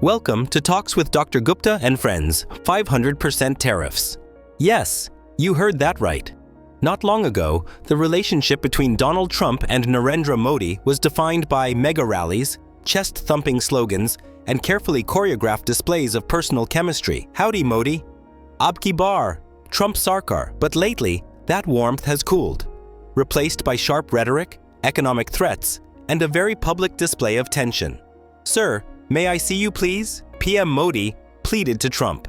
Welcome to Talks with Dr. Gupta and Friends, 500% Tariffs. Yes, you heard that right. Not long ago, the relationship between Donald Trump and Narendra Modi was defined by mega rallies, chest-thumping slogans, and carefully choreographed displays of personal chemistry. Howdy, Modi. Ab ki bar, Trump Sarkar. But lately, that warmth has cooled, replaced by sharp rhetoric, economic threats, and a very public display of tension. Sir, may I see you please? PM Modi pleaded to Trump.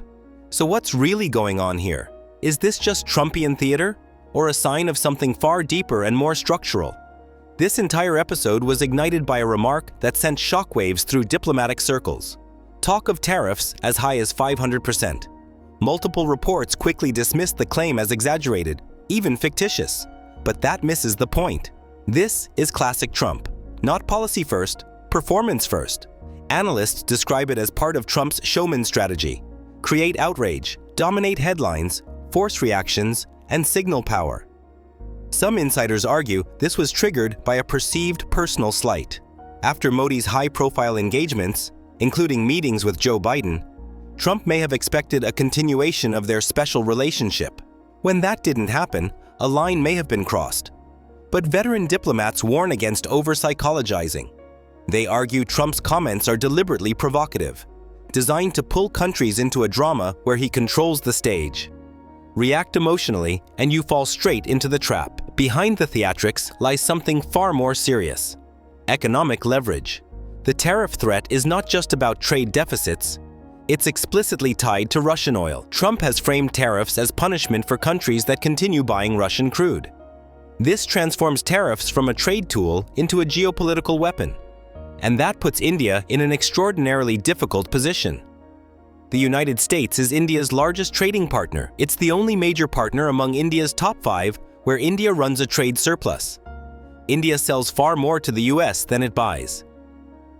So what's really going on here? Is this just Trumpian theater, or a sign of something far deeper and more structural? This entire episode was ignited by a remark that sent shockwaves through diplomatic circles. Talk of tariffs as high as 500%. Multiple reports quickly dismissed the claim as exaggerated, even fictitious. But that misses the point. This is classic Trump. Not policy first, performance first. Analysts describe it as part of Trump's showman strategy: create outrage, dominate headlines, force reactions, and signal power. Some insiders argue this was triggered by a perceived personal slight. After Modi's high-profile engagements, including meetings with Joe Biden, Trump may have expected a continuation of their special relationship. When that didn't happen, a line may have been crossed. But veteran diplomats warn against over-psychologizing. They argue Trump's comments are deliberately provocative, designed to pull countries into a drama where he controls the stage. React emotionally, and you fall straight into the trap. Behind the theatrics lies something far more serious: economic leverage. The tariff threat is not just about trade deficits. It's explicitly tied to Russian oil. Trump has framed tariffs as punishment for countries that continue buying Russian crude. This transforms tariffs from a trade tool into a geopolitical weapon. And that puts India in an extraordinarily difficult position. The United States is India's largest trading partner. It's the only major partner among India's top 5 where India runs a trade surplus. India sells far more to the US than it buys.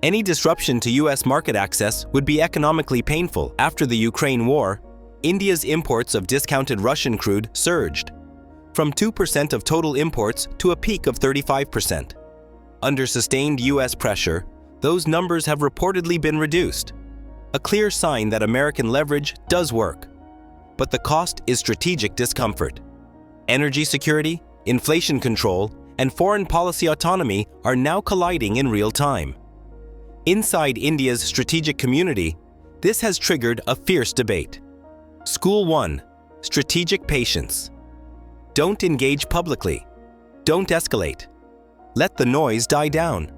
Any disruption to US market access would be economically painful. After the Ukraine war, India's imports of discounted Russian crude surged, from 2% of total imports to a peak of 35%. Under sustained US pressure, those numbers have reportedly been reduced. A clear sign that American leverage does work. But the cost is strategic discomfort. Energy security, inflation control, and foreign policy autonomy are now colliding in real time. Inside India's strategic community, this has triggered a fierce debate. School 1: Strategic patience. Don't engage publicly. Don't escalate. Let the noise die down.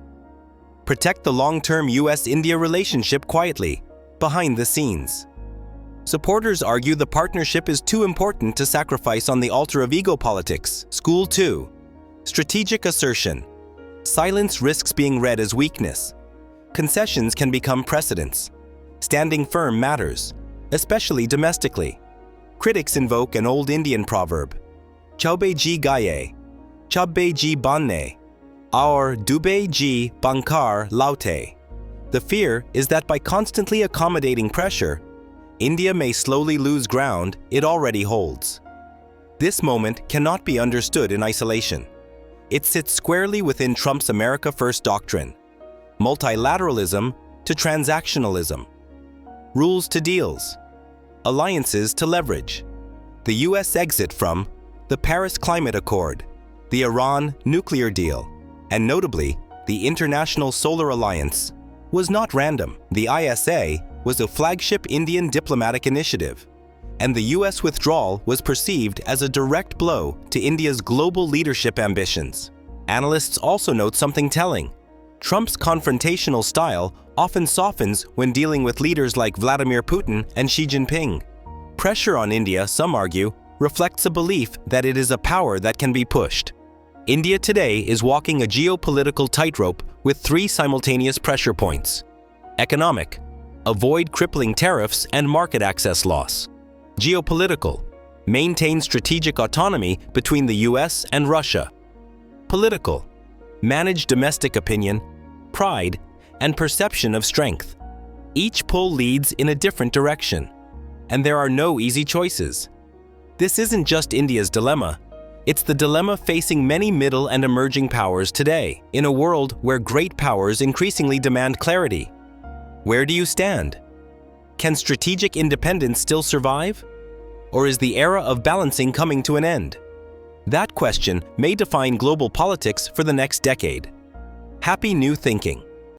Protect the long-term US-India relationship quietly, behind the scenes. Supporters argue the partnership is too important to sacrifice on the altar of ego politics. School 2: Strategic assertion. Silence risks being read as weakness. Concessions can become precedents. Standing firm matters, especially domestically. Critics invoke an old Indian proverb: Chaube ji gaye, chabbe ji banne, aur dube ji bankar laute. The fear is that by constantly accommodating pressure, India may slowly lose ground it already holds. This moment cannot be understood in isolation. It sits squarely within Trump's America First doctrine: multilateralism to transactionalism, rules to deals, alliances to leverage. The US exit from the Paris Climate Accord, the Iran nuclear deal, and notably, the International Solar Alliance, was not random. The ISA was a flagship Indian diplomatic initiative, and the US withdrawal was perceived as a direct blow to India's global leadership ambitions. Analysts also note something telling: Trump's confrontational style often softens when dealing with leaders like Vladimir Putin and Xi Jinping. Pressure on India, some argue, reflects a belief that it is a power that can be pushed. India today is walking a geopolitical tightrope with 3 simultaneous pressure points. Economic: avoid crippling tariffs and market access loss. Geopolitical: maintain strategic autonomy between the US and Russia. Political: manage domestic opinion, pride, and perception of strength. Each pull leads in a different direction, and there are no easy choices. This isn't just India's dilemma. It's the dilemma facing many middle and emerging powers today, in a world where great powers increasingly demand clarity. Where do you stand? Can strategic independence still survive? Or is the era of balancing coming to an end? That question may define global politics for the next decade. Happy new thinking!